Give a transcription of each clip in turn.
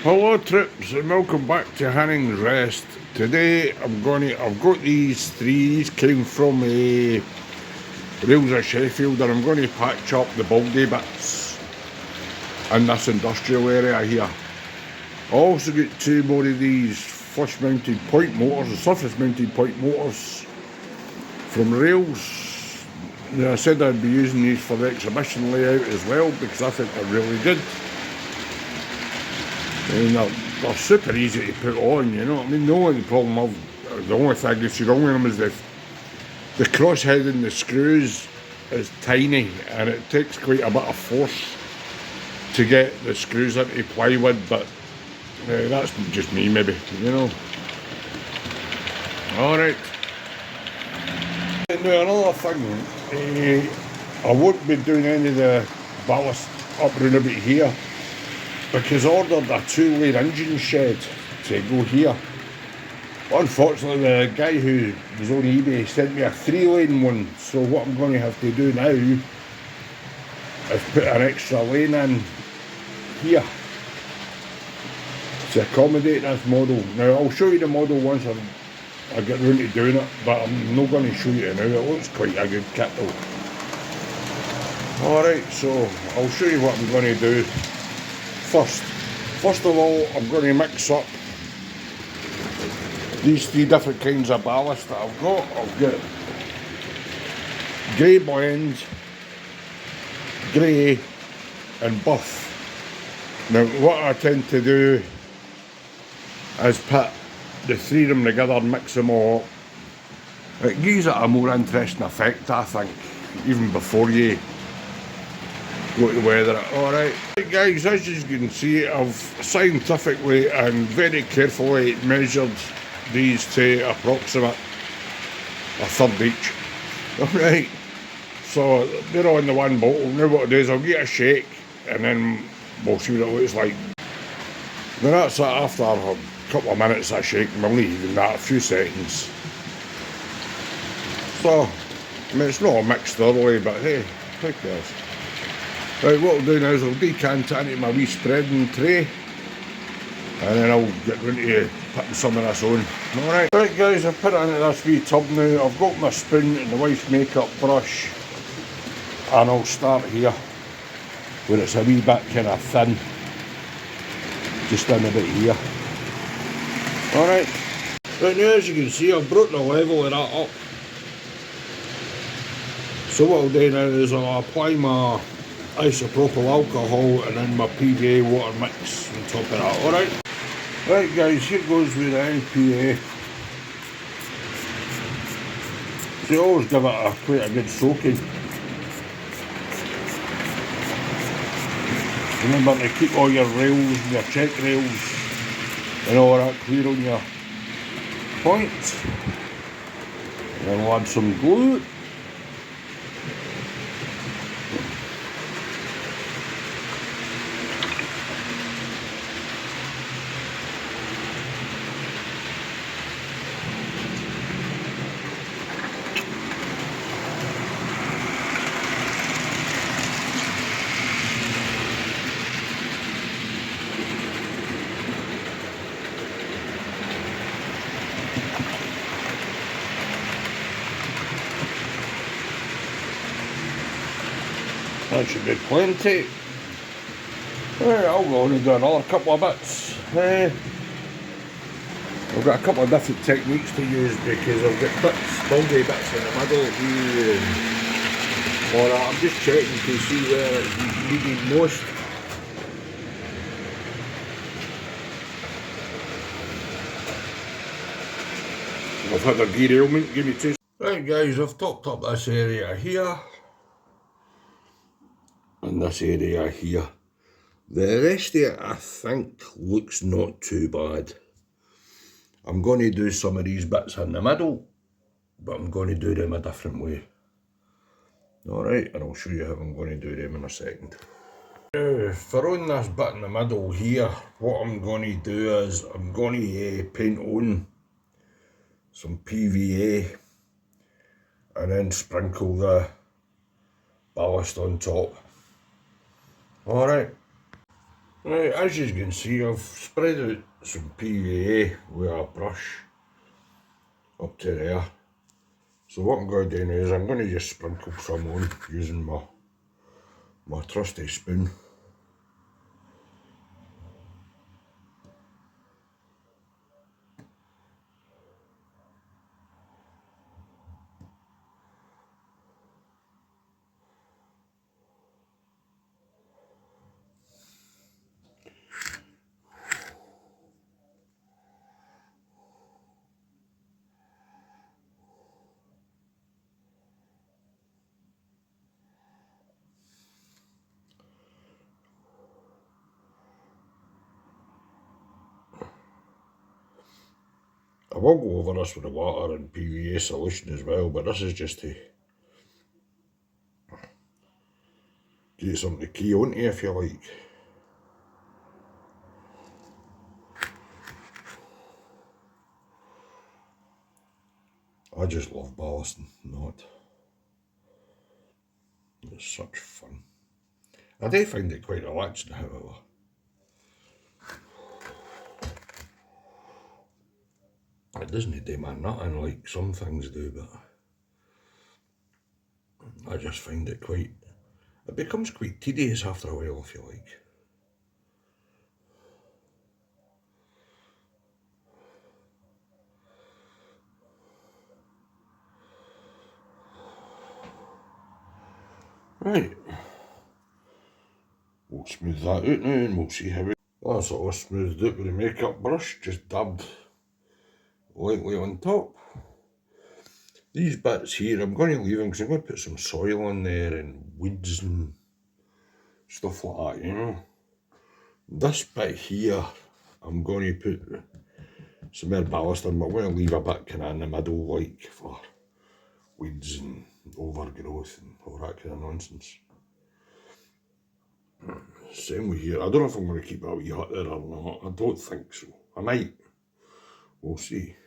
Hello trips and welcome back to Hanning's Rest. Today I've got these threes came from Rails of Sheffield, and I'm going to patch up the bulgy bits in this industrial area here. I also got two more of these flush mounted point motors, the surface mounted point motors from Rails. Now, I said I'd be using these for the exhibition layout as well because I think they're really good. And they're super easy to put on, you know what I mean? The only thing that's wrong with them is the crosshead in the screws is tiny and it takes quite a bit of force to get the screws into plywood, but that's just me maybe, you know. Alright. Now another thing, I won't be doing any of the ballast up round about here, because I ordered a two-lane engine shed to go here. Unfortunately, the guy who was on eBay sent me a three-lane one, so what I'm going to have to do now is put an extra lane in here to accommodate this model. Now, I'll show you the model once I get round to doing it, but I'm not going to show you it now. It looks quite a good kit though. Alright, so I'll show you what I'm going to do. First of all, I'm going to mix up these three different kinds of ballast that I've got. I've got grey blend, grey and buff. Now what I tend to do is put the three of them together and mix them all up. It gives it a more interesting effect, I think, even before you go to weather it. Alright. Right guys, as you can see, I've scientifically and very carefully measured these to approximate a third each. Alright, so they're on the one bottle. Now what I'll do is I'll get a shake and then we'll see what it looks like. Then that's it. After a couple of minutes I shake them, only even that, a few seconds. So, I mean, it's not mixed thoroughly, but hey, who cares? Right, what I'll do now is I'll decant it into my wee spreading tray, and then I'll get round to putting some of this on. Alright. Right guys, I've put it into this wee tub now. I've got my spoon and the wife's makeup brush, and I'll start here where it's a wee bit kind of thin, just in a bit here. Alright. Right now, as you can see, I've brought the level of that up. So what I'll do now is I'll apply my isopropyl alcohol and then my PVA water mix on top of that. Alright. Right guys, here goes with the NPA. So you always give it quite a good soaking. Remember to keep all your rails and your check rails and all that clear on your point. And then we'll add some glue. That should be plenty. Right, I'll go on and do another couple of bits. I've got a couple of different techniques to use because I've got bulgy bits in the middle here. Alright, I'm just checking to see where it's needed most. I've had a derailment, give me two. Right guys, I've topped up this area here. And this area here. The rest of it, I think, looks not too bad. I'm going to do some of these bits in the middle, but I'm going to do them a different way. Alright, and I'll show you how I'm going to do them in a second. Now, for on this bit in the middle here, what I'm going to do is I'm going to paint on some PVA and then sprinkle the ballast on top. Alright. Right, as you can see, I've spread out some PVA with a brush up to there. So what I'm going to do now is I'm going to just sprinkle some on using my trusty spoon. I will go over this with the water and PVA solution as well, but this is just to get something to key onto if you like. I just love ballasting, not. It's such fun. I do find it quite relaxing, however. It doesn't do my nothing like some things do, but I just find it quite. It becomes quite tedious after a while, if you like. Right. We'll smooth that out now and we'll see how it. That's all smoothed out with the makeup brush, just dabbed lightly on top. These bits here, I'm going to leave them because I'm going to put some soil in there and weeds and stuff like that, you know. This bit here, I'm going to put some more ballast in, but I'm going to leave a bit kind of in the middle, like for weeds and overgrowth and all that kind of nonsense. Same with here. I don't know if I'm going to keep a wee hut there or not. I don't think so. I might. We'll see.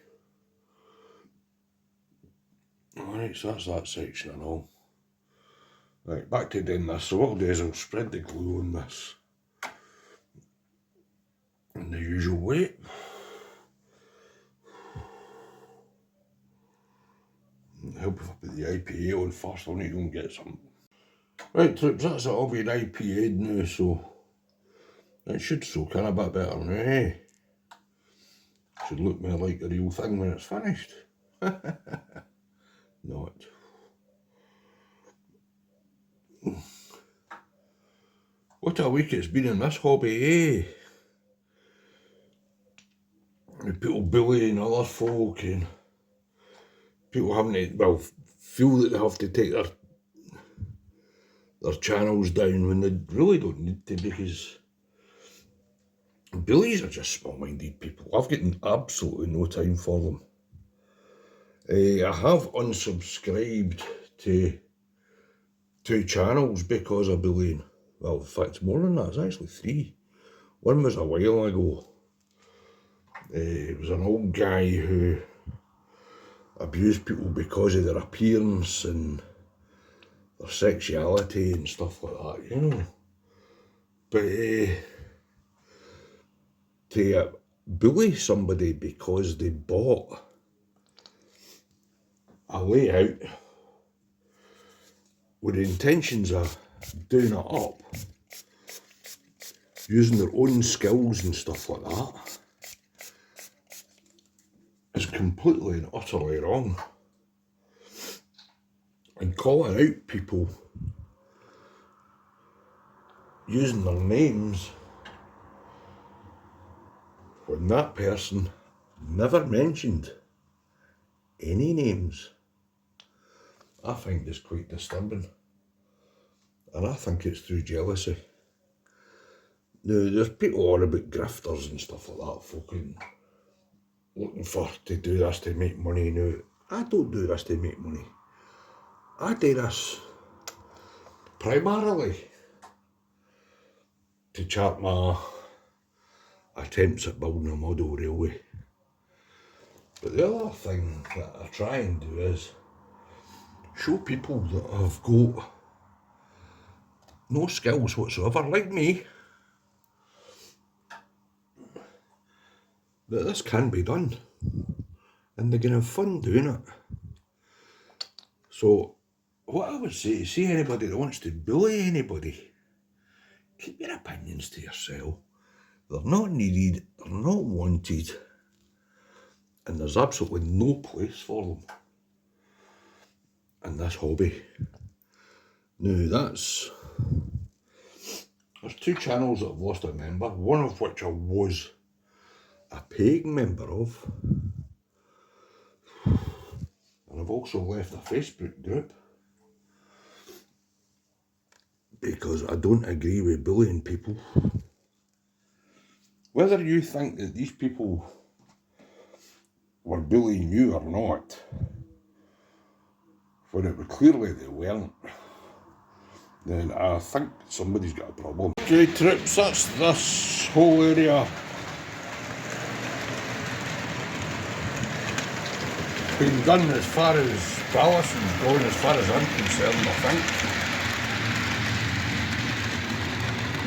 Alright, so that's that section and all. Right, back to doing this. So what I'll do is I'll spread the glue on this in the usual way. Help if I put the IPA on first. I'll need to go and get some. Right, troops, that's it all being IPA'd now, so it should soak in a bit better now, eh? Should look more like the real thing when it's finished. Not. What a week it's been in this hobby, eh? People bullying other folk and people having to, well, feel that they have to take their channels down when they really don't need to, because bullies are just small-minded people. I've got absolutely no time for them. I have unsubscribed to 2 channels because of bullying. Well, in fact, more than that, it's actually 3. One was a while ago. It was an old guy who abused people because of their appearance and their sexuality and stuff like that, you know. But to bully somebody because they bought a layout with the intentions of doing it up, using their own skills and stuff like that, is completely and utterly wrong. And calling out people using their names when that person never mentioned any names, I find is quite disturbing. And I think it's through jealousy. Now, there's people all about grifters and stuff like that, folk looking for to do this to make money. Now, I don't do this to make money. I do this primarily to chart my attempts at building a model railway. But the other thing that I try and do is show people that have got no skills whatsoever, like me, that this can be done, and they can have fun doing it. So what I would say, see anybody that wants to bully anybody, keep your opinions to yourself. They're not needed, they're not wanted, and there's absolutely no place for them in this hobby. Now there's 2 channels that have lost a member, one of which I was a paying member of, and I've also left a Facebook group because I don't agree with bullying people. Whether you think that these people were bullying you or not, for it clearly they weren't, then I think somebody's got a problem. Okay troops, that's this whole area been done as far as ballast is going, as far as I'm concerned, I think.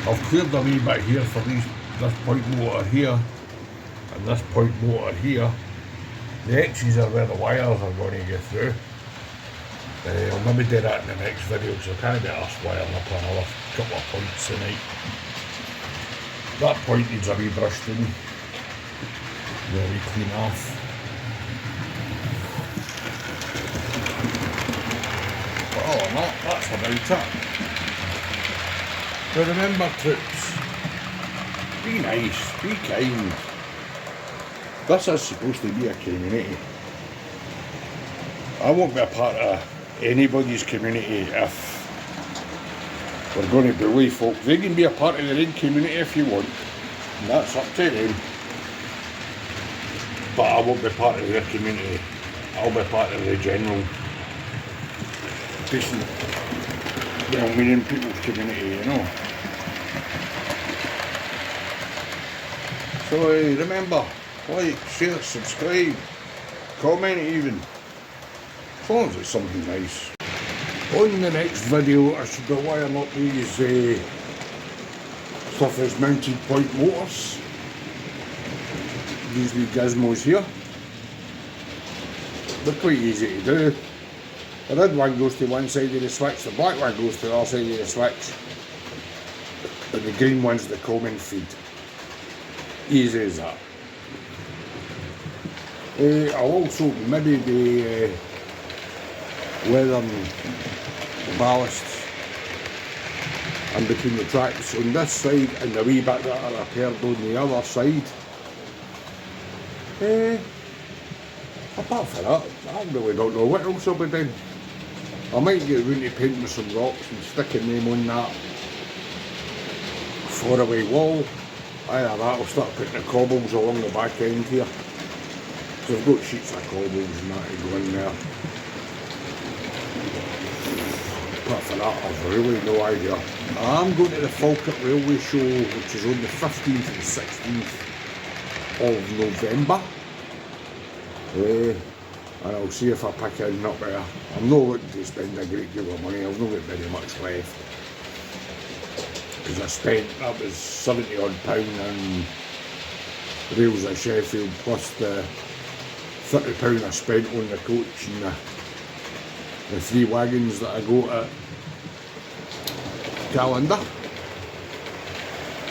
I've cleared a wee bit here for this point motor here, and this point motor here. The X's are where the wires are going to go through. I'll maybe do that in the next video because I can't get us wiring up another couple of points tonight. That point needs a wee brushed in, very clean off. But other than that, that's about it. Now remember troops, be nice, be kind. This is supposed to be a community. I won't be a part of anybody's community if we're going to bully folk. They can be a part of their own community if you want, and that's up to them. But I won't be part of their community. I'll be part of the general decent, well-meaning people's community, you know. So remember, like, share, subscribe, comment even, as long as it's something nice. On the next video I should be wiring up these surface mounted point motors, these wee gizmos here. They're quite easy to do. The red one goes to one side of the switch, the black one goes to the other side of the switch, and the green one's the common feed. Easy as that. I'll also maybe be weathering the ballasts in between the tracks on this side and the wee bit that are repaired on the other side. Apart from that, I really don't know what else I'll be doing. I might get around to painting some rocks and sticking them on that 4-away wall. Either that, I'll start putting the cobbles along the back end here. So I've got sheets of cobbles and that to go in there. Apart from that, I've really no idea. I'm going to the Falkirk Railway Show, which is on the 15th and 16th of November. And I'll see if I pick in up there. I'm not looking to spend a great deal of money, I've not got very much left. Because I spent, that was £70 odd on Rails of Sheffield, plus the £30 I spent on the coach and the 3 wagons that I got at Calendar.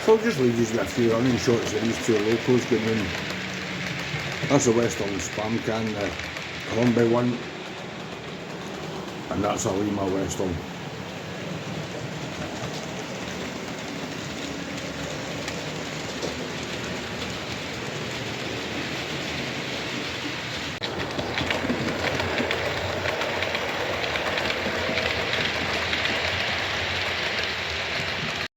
So I'll just leave you with a few running shots of these 2 locals going in. That's the Western Spam Can, the Columbia one, and that's a Lima Western.